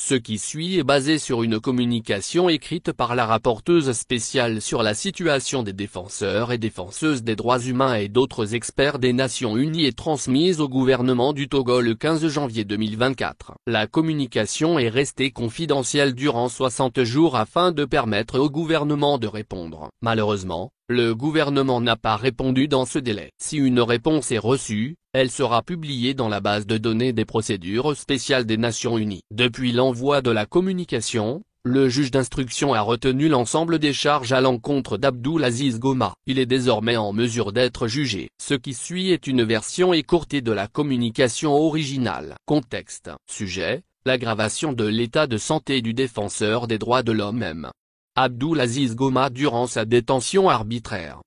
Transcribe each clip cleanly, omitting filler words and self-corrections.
Ce qui suit est basé sur une communication écrite par la rapporteuse spéciale sur la situation des défenseurs et défenseuses des droits humains et d'autres experts des Nations Unies et transmise au gouvernement du Togo le 15 janvier 2024. La communication est restée confidentielle durant 60 jours afin de permettre au gouvernement de répondre. Malheureusement, le gouvernement n'a pas répondu dans ce délai. Si une réponse est reçue, elle sera publiée dans la base de données des procédures spéciales des Nations Unies. Depuis l'envoi de la communication, le juge d'instruction a retenu l'ensemble des charges à l'encontre d'Abdoulaziz Goma. Il est désormais en mesure d'être jugé. Ce qui suit est une version écourtée de la communication originale. Contexte. Sujet, l'aggravation de l'état de santé du défenseur des droits de l'homme. Abdoulaziz Goma durant sa détention arbitraire.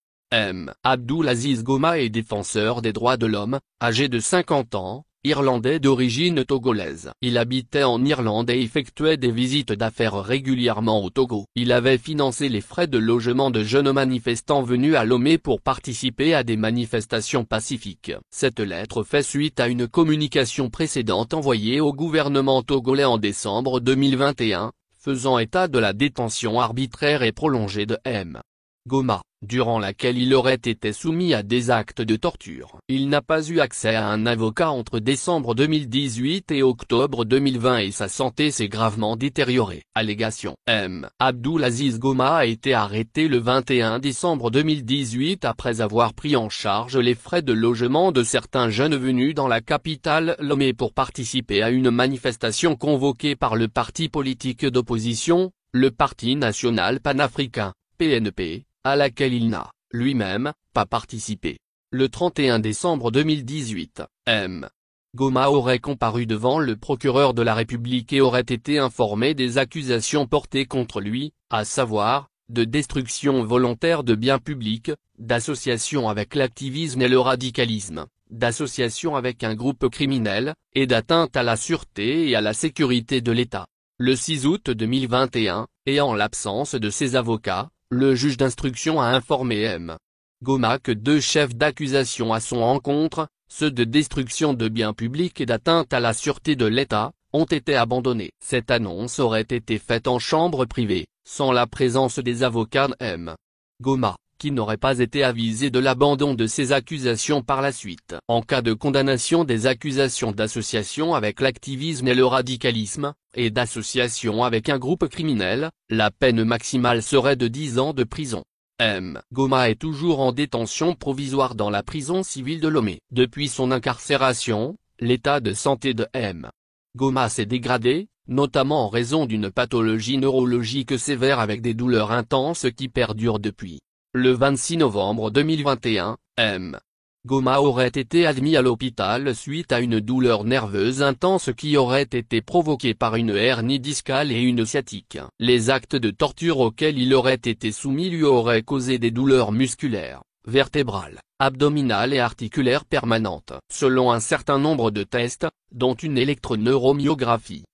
Abdoulaziz Goma est défenseur des droits de l'homme, âgé de 50 ans, irlandais d'origine togolaise. Il habitait en Irlande et effectuait des visites d'affaires régulièrement au Togo. Il avait financé les frais de logement de jeunes manifestants venus à Lomé pour participer à des manifestations pacifiques. Cette lettre fait suite à une communication précédente envoyée au gouvernement togolais en décembre 2021, faisant état de la détention arbitraire et prolongée de Goma, durant laquelle il aurait été soumis à des actes de torture. Il n'a pas eu accès à un avocat entre décembre 2018 et octobre 2020 et sa santé s'est gravement détériorée. Allégation. Abdoulaziz Goma a été arrêté le 21 décembre 2018 après avoir pris en charge les frais de logement de certains jeunes venus dans la capitale Lomé pour participer à une manifestation convoquée par le parti politique d'opposition, le Parti national panafricain, PNP, à laquelle il n'a, lui-même, pas participé. Le 31 décembre 2018, Goma aurait comparu devant le procureur de la République et aurait été informé des accusations portées contre lui, à savoir, de destruction volontaire de biens publics, d'association avec l'activisme et le radicalisme, d'association avec un groupe criminel, et d'atteinte à la sûreté et à la sécurité de l'État. Le 6 août 2021, et en l'absence de ses avocats, le juge d'instruction a informé Goma que 2 chefs d'accusation à son encontre, ceux de destruction de biens publics et d'atteinte à la sûreté de l'État, ont été abandonnés. Cette annonce aurait été faite en chambre privée, sans la présence des avocats Goma, qui n'aurait pas été avisé de l'abandon de ces accusations par la suite. En cas de condamnation des accusations d'association avec l'activisme et le radicalisme, et d'association avec un groupe criminel, la peine maximale serait de 10 ans de prison. Goma est toujours en détention provisoire dans la prison civile de Lomé. Depuis son incarcération, l'état de santé de Goma s'est dégradé, notamment en raison d'une pathologie neurologique sévère avec des douleurs intenses qui perdurent depuis. Le 26 novembre 2021, Goma aurait été admis à l'hôpital suite à une douleur nerveuse intense qui aurait été provoquée par une hernie discale et une sciatique. Les actes de torture auxquels il aurait été soumis lui auraient causé des douleurs musculaires, vertébrales, abdominales et articulaires permanentes. Selon un certain nombre de tests, dont une électroneurommyographie,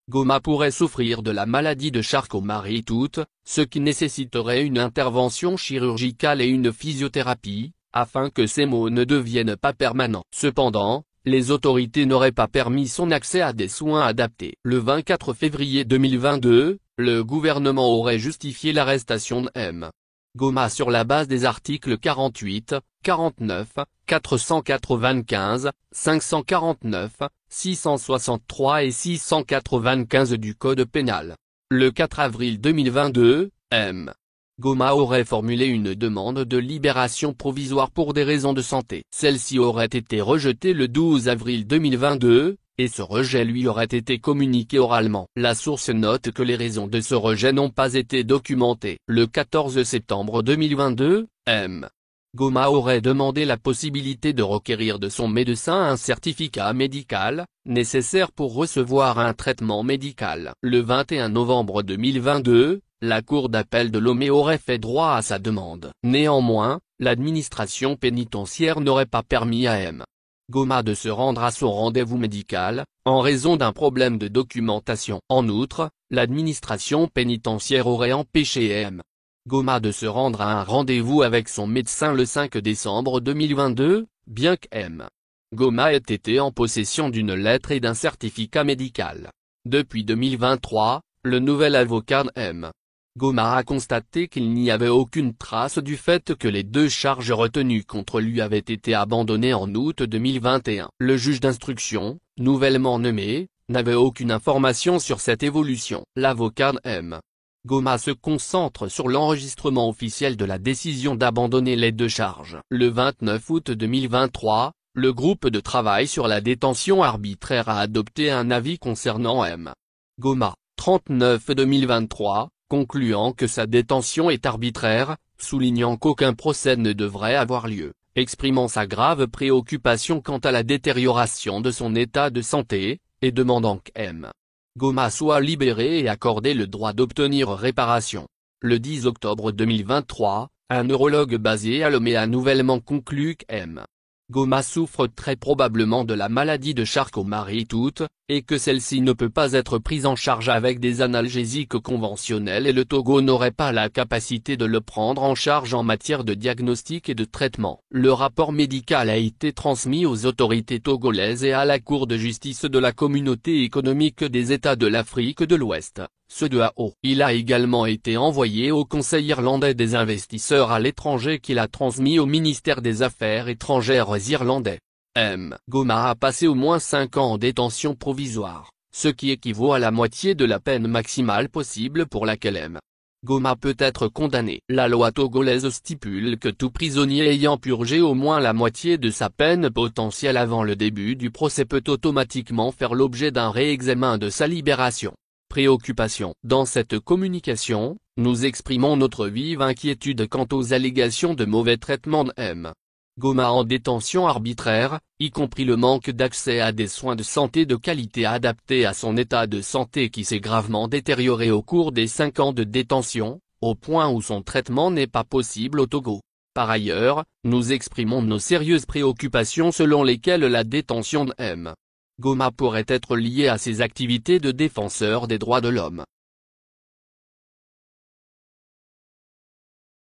Goma pourrait souffrir de la maladie de Charcot-Marie-Tooth, ce qui nécessiterait une intervention chirurgicale et une physiothérapie, afin que ces maux ne deviennent pas permanents. Cependant, les autorités n'auraient pas permis son accès à des soins adaptés. Le 24 février 2022, le gouvernement aurait justifié l'arrestation de Goma sur la base des articles 48, 49, 495, 549, 663 et 695 du Code pénal. Le 4 avril 2022, Goma aurait formulé une demande de libération provisoire pour des raisons de santé. Celle-ci aurait été rejetée le 12 avril 2022, et ce rejet lui aurait été communiqué oralement. La source note que les raisons de ce rejet n'ont pas été documentées. Le 14 septembre 2022, Goma aurait demandé la possibilité de requérir de son médecin un certificat médical, nécessaire pour recevoir un traitement médical. Le 21 novembre 2022, la Cour d'appel de Lomé aurait fait droit à sa demande. Néanmoins, l'administration pénitentiaire n'aurait pas permis à Goma de se rendre à son rendez-vous médical, en raison d'un problème de documentation. En outre, l'administration pénitentiaire aurait empêché Goma de se rendre à un rendez-vous avec son médecin le 5 décembre 2022, bien que Goma ait été en possession d'une lettre et d'un certificat médical. Depuis 2023, le nouvel avocat M. Goma a constaté qu'il n'y avait aucune trace du fait que les 2 charges retenues contre lui avaient été abandonnées en août 2021. Le juge d'instruction, nouvellement nommé, n'avait aucune information sur cette évolution. L'avocat M. Goma se concentre sur l'enregistrement officiel de la décision d'abandonner les 2 charges. Le 29 août 2023, le groupe de travail sur la détention arbitraire a adopté un avis concernant M. Goma, 39/2023, concluant que sa détention est arbitraire, soulignant qu'aucun procès ne devrait avoir lieu, exprimant sa grave préoccupation quant à la détérioration de son état de santé, et demandant qu'M. Goma soit libéré et accordé le droit d'obtenir réparation. Le 10 octobre 2023, un neurologue basé à Lomé a nouvellement conclu qu'M. Goma souffre très probablement de la maladie de Charcot-Marie-Tooth, et que celle-ci ne peut pas être prise en charge avec des analgésiques conventionnels et le Togo n'aurait pas la capacité de le prendre en charge en matière de diagnostic et de traitement. Le rapport médical a été transmis aux autorités togolaises et à la Cour de justice de la Communauté économique des États de l'Afrique de l'Ouest, CEDEAO. Il a également été envoyé au Conseil irlandais des investisseurs à l'étranger qu'il a transmis au ministère des Affaires étrangères irlandais. M. Goma a passé au moins 5 ans en détention provisoire, ce qui équivaut à la moitié de la peine maximale possible pour laquelle M. Goma peut être condamné. La loi togolaise stipule que tout prisonnier ayant purgé au moins la moitié de sa peine potentielle avant le début du procès peut automatiquement faire l'objet d'un réexamen de sa libération. Préoccupation. Dans cette communication, nous exprimons notre vive inquiétude quant aux allégations de mauvais traitement de M. Goma en détention arbitraire, y compris le manque d'accès à des soins de santé de qualité adaptés à son état de santé qui s'est gravement détérioré au cours des 5 ans de détention, au point où son traitement n'est pas possible au Togo. Par ailleurs, nous exprimons nos sérieuses préoccupations selon lesquelles la détention de M. Goma pourrait être liée à ses activités de défenseur des droits de l'homme.